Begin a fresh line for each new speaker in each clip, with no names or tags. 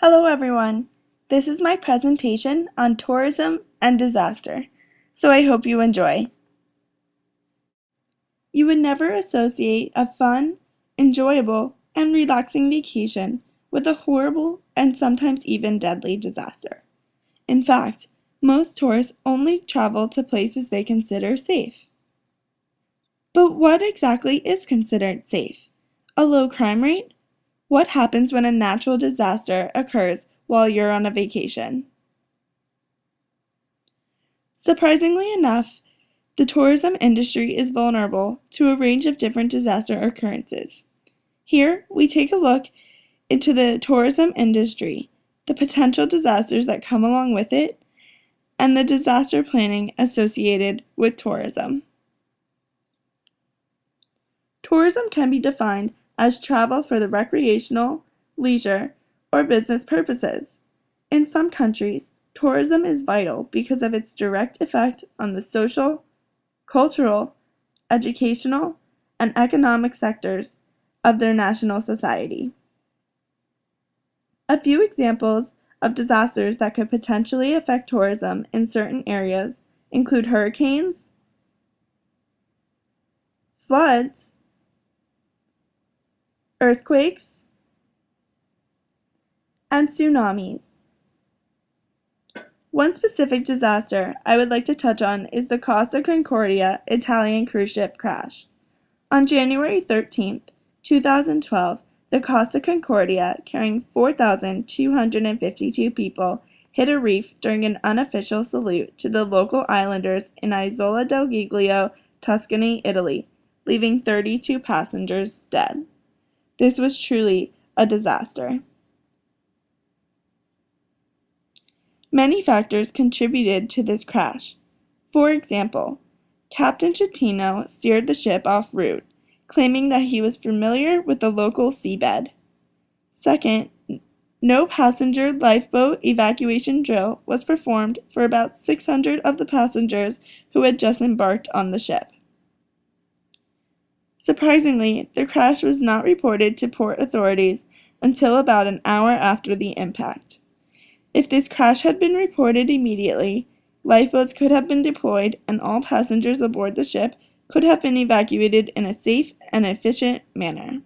Hello everyone! This is my presentation on tourism and disaster, so I hope you enjoy. You would never associate a fun, enjoyable, and relaxing vacation with a horrible and sometimes even deadly disaster. In fact, most tourists only travel to places they consider safe. But what exactly is considered safe? A low crime rate? What happens when a natural disaster occurs while you're on a vacation? Surprisingly enough, the tourism industry is vulnerable to a range of different disaster occurrences. Here, we take a look into the tourism industry, the potential disasters that come along with it, and the disaster planning associated with tourism. Tourism can be defined as travel for the recreational, leisure, or business purposes. In some countries, tourism is vital because of its direct effect on the social, cultural, educational, and economic sectors of their national society. A few examples of disasters that could potentially affect tourism in certain areas include hurricanes, floods, earthquakes, and tsunamis. One specific disaster I would like to touch on is the Costa Concordia Italian cruise ship crash. On January 13, 2012, the Costa Concordia, carrying 4,252 people, hit a reef during an unofficial salute to the local islanders in Isola del Giglio, Tuscany, Italy, leaving 32 passengers dead. This was truly a disaster. Many factors contributed to this crash. For example, Captain Schettino steered the ship off route, claiming that he was familiar with the local seabed. Second, no passenger lifeboat evacuation drill was performed for about 600 of the passengers who had just embarked on the ship. Surprisingly, the crash was not reported to port authorities until about an hour after the impact. If this crash had been reported immediately, lifeboats could have been deployed and all passengers aboard the ship could have been evacuated in a safe and efficient manner.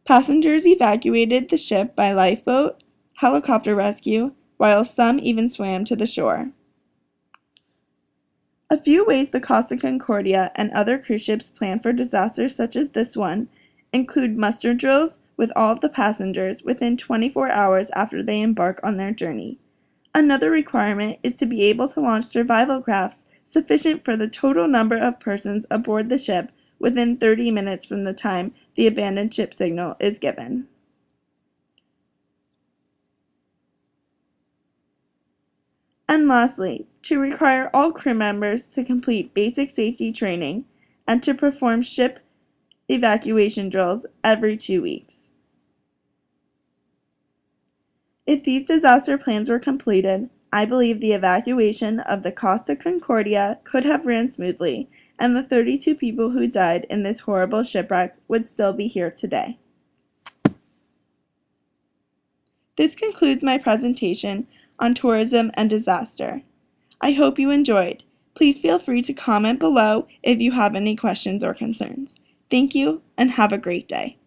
Passengers evacuated the ship by lifeboat, helicopter rescue, while some even swam to the shore. A few ways the Costa Concordia and other cruise ships plan for disasters such as this one include muster drills with all of the passengers within 24 hours after they embark on their journey. Another requirement is to be able to launch survival crafts sufficient for the total number of persons aboard the ship within 30 minutes from the time the abandoned ship signal is given. And lastly, to require all crew members to complete basic safety training and to perform ship evacuation drills every 2 weeks. If these disaster plans were completed, I believe the evacuation of the Costa Concordia could have ran smoothly, and the 32 people who died in this horrible shipwreck would still be here today. This concludes my presentation on tourism and disaster. I hope you enjoyed. Please feel free to comment below if you have any questions or concerns. Thank you, and have a great day.